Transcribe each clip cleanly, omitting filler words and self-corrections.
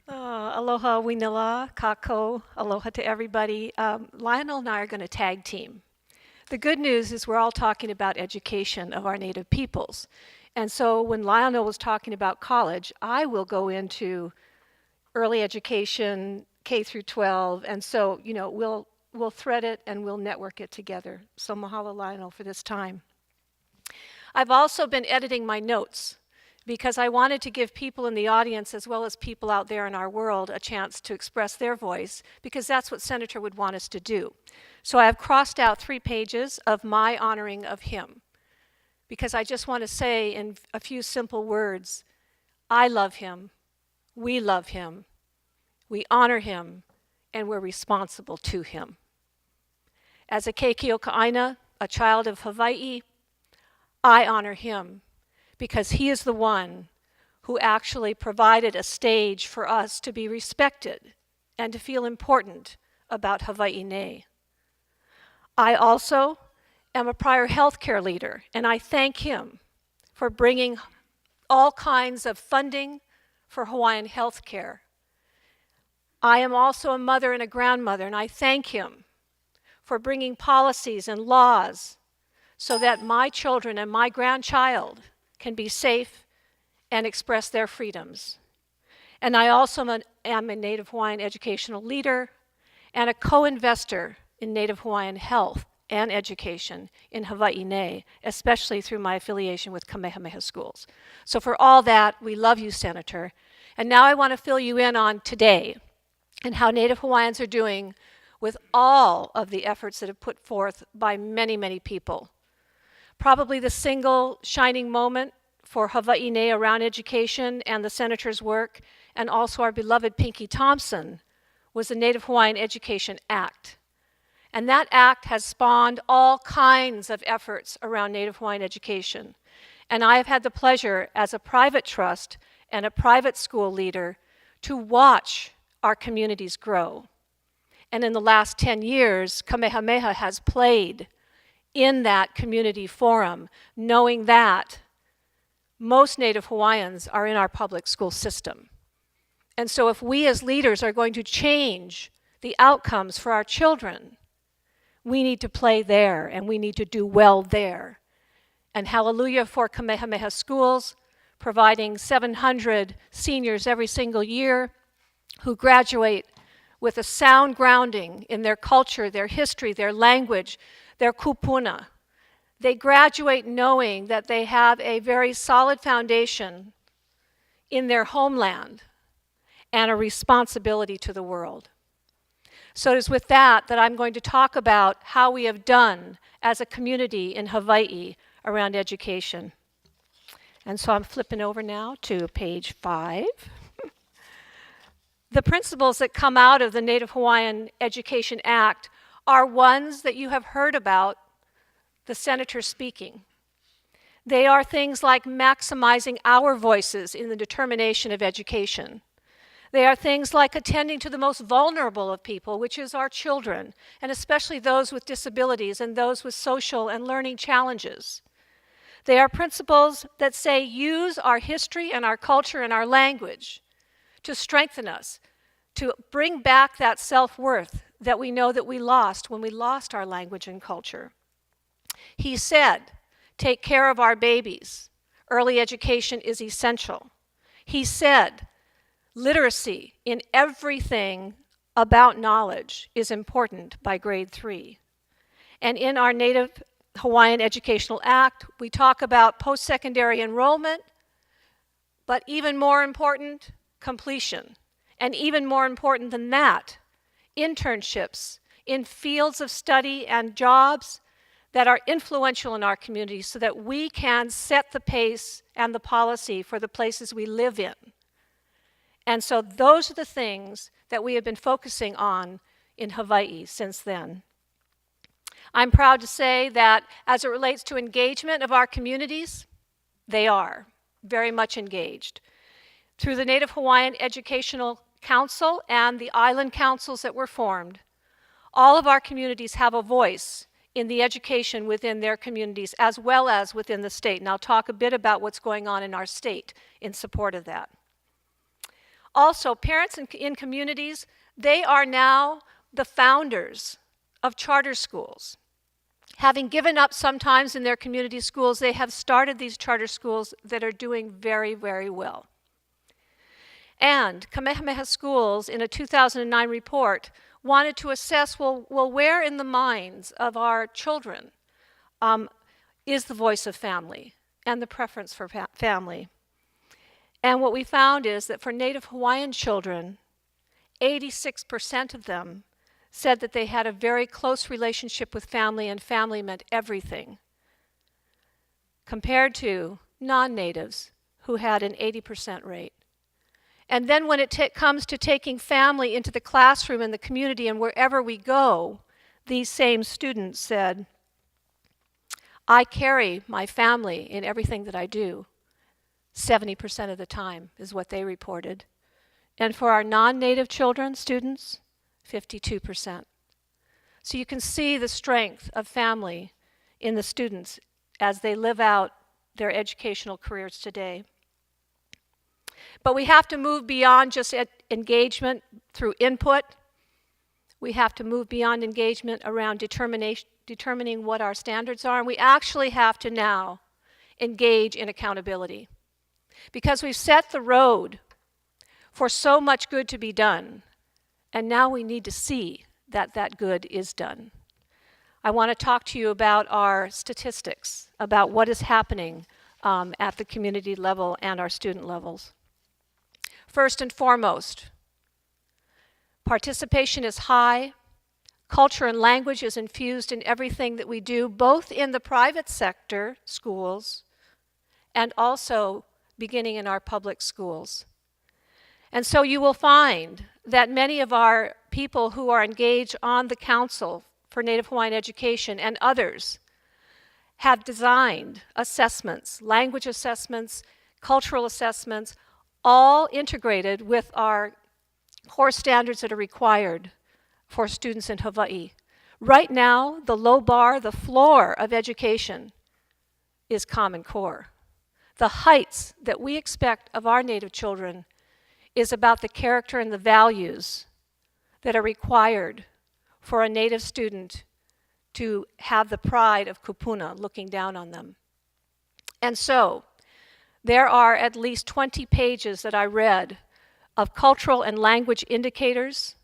Aloha, winela, kako, aloha to everybody. Lionel and I are going to tag team. The good news is we're all talking about education of our native peoples. And so when Lionel was talking about college, I will go into early education, K through 12, and so, we'll thread it and we'll network it together. So mahalo, Lionel, for this time. I've also been editing my notes because I wanted to give people in the audience as well as people out there in our world a chance to express their voice, because that's what Senator would want us to do. So I have crossed out 3 pages of my honoring of him, because I just want to say in a few simple words, I love him, we love him, we honor him, and we're responsible to him. As a Keikio a child of Hawaii, I honor him because he is the one who actually provided a stage for us to be respected and to feel important about Hawaii Nei. I also am a prior healthcare leader, and I thank him for bringing all kinds of funding for Hawaiian healthcare. I am also a mother and a grandmother, and I thank him for bringing policies and laws so that my children and my grandchild can be safe and express their freedoms. And I also am a Native Hawaiian educational leader and a co-investor in Native Hawaiian health and education in Hawaii Nei, especially through my affiliation with Kamehameha schools. So for all that, we love you, Senator. And now I want to fill you in on today and how Native Hawaiians are doing with all of the efforts that have put forth by many, many people. Probably the single shining moment for Hawaii Nei around education and the Senator's work, and also our beloved Pinky Thompson, was the Native Hawaiian Education Act. And that act has spawned all kinds of efforts around Native Hawaiian education. And I have had the pleasure as a private trust and a private school leader to watch our communities grow. And in the last 10 years, Kamehameha has played in that community forum, knowing that most Native Hawaiians are in our public school system. And so if we as leaders are going to change the outcomes for our children, we need to play there and we need to do well there. And hallelujah for Kamehameha schools, providing 700 seniors every single year who graduate with a sound grounding in their culture, their history, their language, their kupuna. They graduate knowing that they have a very solid foundation in their homeland and a responsibility to the world. So it is with that that I'm going to talk about how we have done as a community in Hawaii around education. And so I'm flipping over now to page 5. The principles that come out of the Native Hawaiian Education Act are ones that you have heard about the Senator speaking. They are things like maximizing our voices in the determination of education. They are things like attending to the most vulnerable of people, which is our children, and especially those with disabilities and those with social and learning challenges. They are principles that say use our history and our culture and our language to strengthen us, to bring back that self-worth that we know that we lost when we lost our language and culture. He said, take care of our babies. Early education is essential. He said, literacy in everything about knowledge is important by grade 3. And in our Native Hawaiian Educational Act, we talk about post-secondary enrollment, but even more important, completion. And even more important than that, internships in fields of study and jobs that are influential in our community so that we can set the pace and the policy for the places we live in. And so those are the things that we have been focusing on in Hawaii since then. I'm proud to say that as it relates to engagement of our communities, they are very much engaged. Through the Native Hawaiian Educational Council and the island councils that were formed, all of our communities have a voice in the education within their communities as well as within the state. And I'll talk a bit about what's going on in our state in support of that. Also, parents in communities, they are now the founders of charter schools. Having given up sometimes in their community schools, they have started these charter schools that are doing very, very well. And Kamehameha Schools, in a 2009 report, wanted to assess, well, where in the minds of our children is the voice of family and the preference for family? And what we found is that for Native Hawaiian children, 86% of them said that they had a very close relationship with family and family meant everything, compared to non-natives who had an 80% rate. And then when it comes to taking family into the classroom and the community and wherever we go, these same students said, I carry my family in everything that I do. 70% of the time is what they reported. And for our non-native children, students, 52%. So you can see the strength of family in the students as they live out their educational careers today. But we have to move beyond just engagement through input. We have to move beyond engagement around determining what our standards are, and we actually have to now engage in accountability. Because we've set the road for so much good to be done, and now we need to see that that good is done. I want to talk to you about our statistics, about what is happening at the community level and our student levels. First and foremost, participation is high. Culture and language is infused in everything that we do, both in the private sector schools and also beginning in our public schools. And so you will find that many of our people who are engaged on the Council for Native Hawaiian Education and others have designed assessments, language assessments, cultural assessments, all integrated with our core standards that are required for students in Hawaii. Right now, the low bar, the floor of education is Common Core. The heights that we expect of our Native children is about the character and the values that are required for a Native student to have the pride of kupuna looking down on them. And so, there are at least 20 pages that I read of cultural and language indicators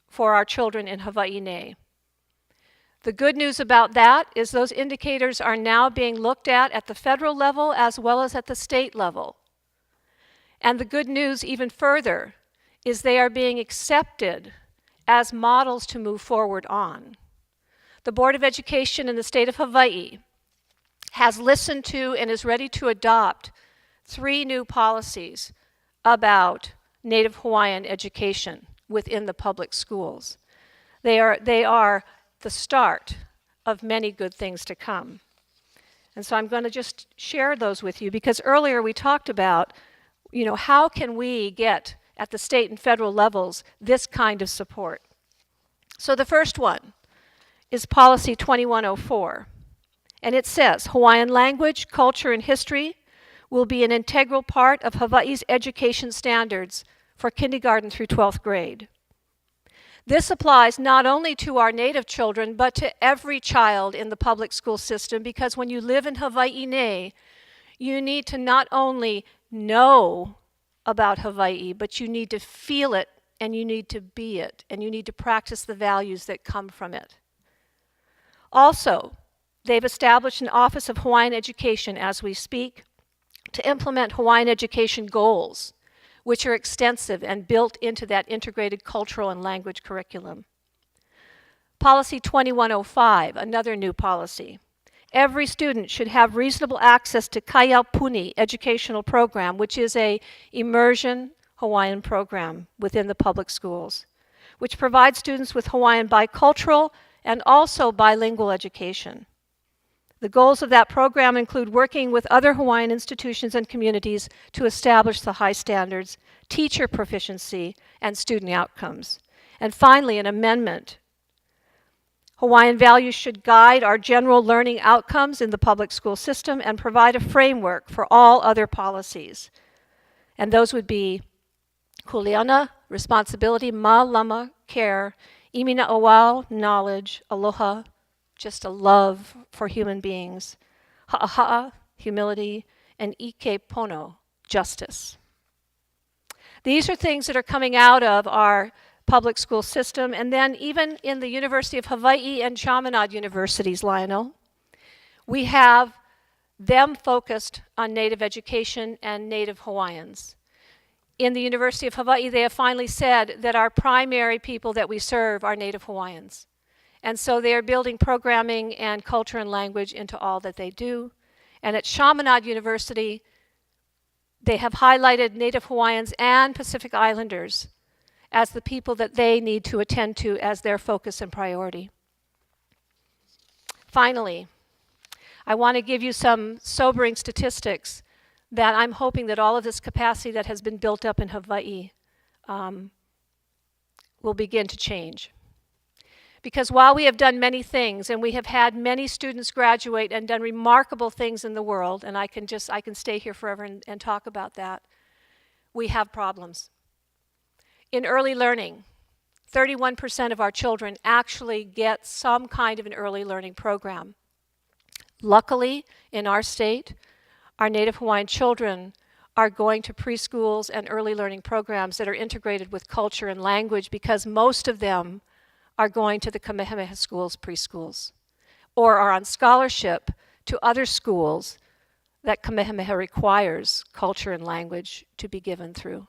for our children in Hawaii. The good news about that is those indicators are now being looked at the federal level as well as at the state level. And the good news even further is they are being accepted as models to move forward on. The Board of Education in the state of Hawaii has listened to and is ready to adopt 3 new policies about Native Hawaiian education within the public schools. They are the start of many good things to come. And so I'm going to just share those with you because earlier we talked about, how can we get at the state and federal levels this kind of support? So the first one is Policy 2104. And it says, Hawaiian language, culture, and history will be an integral part of Hawaii's education standards for kindergarten through 12th grade. This applies not only to our Native children, but to every child in the public school system, because when you live in Hawaii, you need to not only know about Hawaii, but you need to feel it, and you need to be it, and you need to practice the values that come from it. Also, they've established an Office of Hawaiian Education as we speak to implement Hawaiian education goals, which are extensive and built into that integrated cultural and language curriculum. Policy 2105, another new policy. Every student should have reasonable access to Kaiaupuni educational program, which is a immersion Hawaiian program within the public schools, which provides students with Hawaiian bicultural and also bilingual education. The goals of that program include working with other Hawaiian institutions and communities to establish the high standards, teacher proficiency, and student outcomes. And finally, an amendment. Hawaiian values should guide our general learning outcomes in the public school system and provide a framework for all other policies. And those would be Kuleana, responsibility, malama, care, imina awau, knowledge, aloha, just a love for human beings, ha'aha'a, humility, and ike pono, justice. These are things that are coming out of our public school system, and then even in the University of Hawaii and Chaminade universities, Lionel, we have them focused on Native education and Native Hawaiians. In the University of Hawaii, they have finally said that our primary people that we serve are Native Hawaiians. And so they are building programming and culture and language into all that they do. And at Chaminade University, they have highlighted Native Hawaiians and Pacific Islanders as the people that they need to attend to as their focus and priority. Finally, I want to give you some sobering statistics that I'm hoping that all of this capacity that has been built up in Hawaii will begin to change. Because while we have done many things and we have had many students graduate and done remarkable things in the world, and I can stay here forever and talk about that, we have problems. In early learning, 31% of our children actually get some kind of an early learning program. Luckily, in our state, our Native Hawaiian children are going to preschools and early learning programs that are integrated with culture and language because most of them are going to the Kamehameha schools, preschools, or are on scholarship to other schools that Kamehameha requires culture and language to be given through.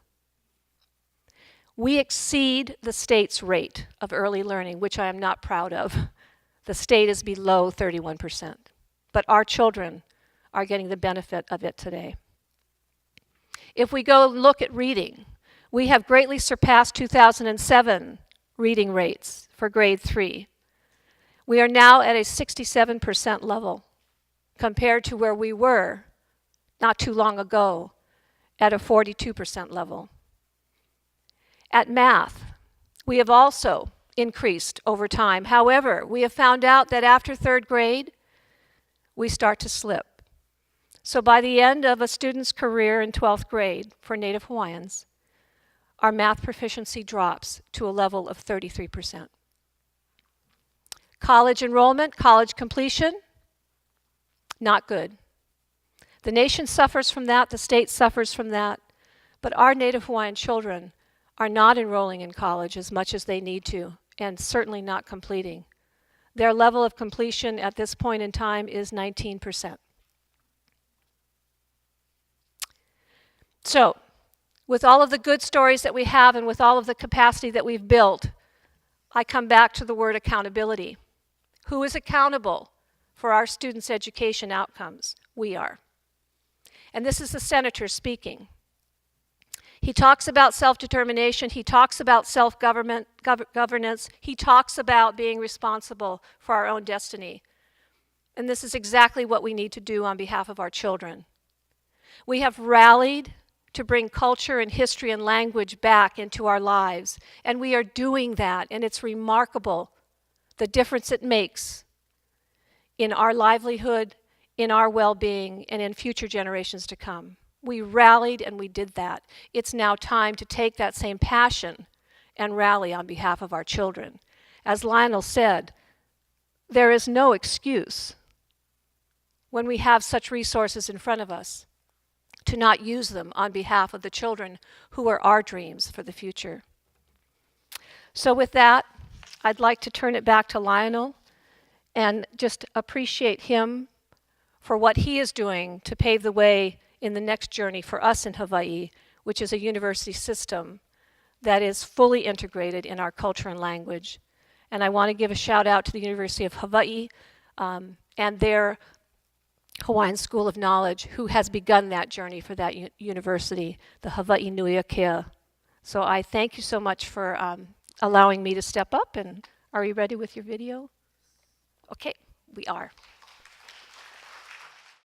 We exceed the state's rate of early learning, which I am not proud of. The state is below 31%, but our children are getting the benefit of it today. If we go look at reading, we have greatly surpassed 2007 reading rates for grade 3. We are now at a 67% level compared to where we were not too long ago at a 42% level. At math, we have also increased over time. However, we have found out that after 3rd grade, we start to slip. So by the end of a student's career in 12th grade for Native Hawaiians, our math proficiency drops to a level of 33%. College enrollment, college completion, not good. The nation suffers from that, the state suffers from that, but our Native Hawaiian children are not enrolling in college as much as they need to, and certainly not completing. Their level of completion at this point in time is 19%. So, with all of the good stories that we have and with all of the capacity that we've built, I come back to the word accountability. Who is accountable for our students' education outcomes? We are. And this is the senator speaking. He talks about self-determination, he talks about self-governance, he talks about being responsible for our own destiny. And this is exactly what we need to do on behalf of our children. We have rallied to bring culture and history and language back into our lives. And we are doing that, and it's remarkable the difference it makes in our livelihood, in our well-being, and in future generations to come. We rallied and we did that. It's now time to take that same passion and rally on behalf of our children. As Lionel said, there is no excuse when we have such resources in front of us to not use them on behalf of the children who are our dreams for the future. So with that, I'd like to turn it back to Lionel and just appreciate him for what he is doing to pave the way in the next journey for us in Hawaii, which is a university system that is fully integrated in our culture and language. And I want to give a shout out to the University of Hawaii and their Hawaiian School of Knowledge, who has begun that journey for that university, the Hawaii Inouye. So I thank you so much for allowing me to step up. And are you ready with your video? Okay, we are.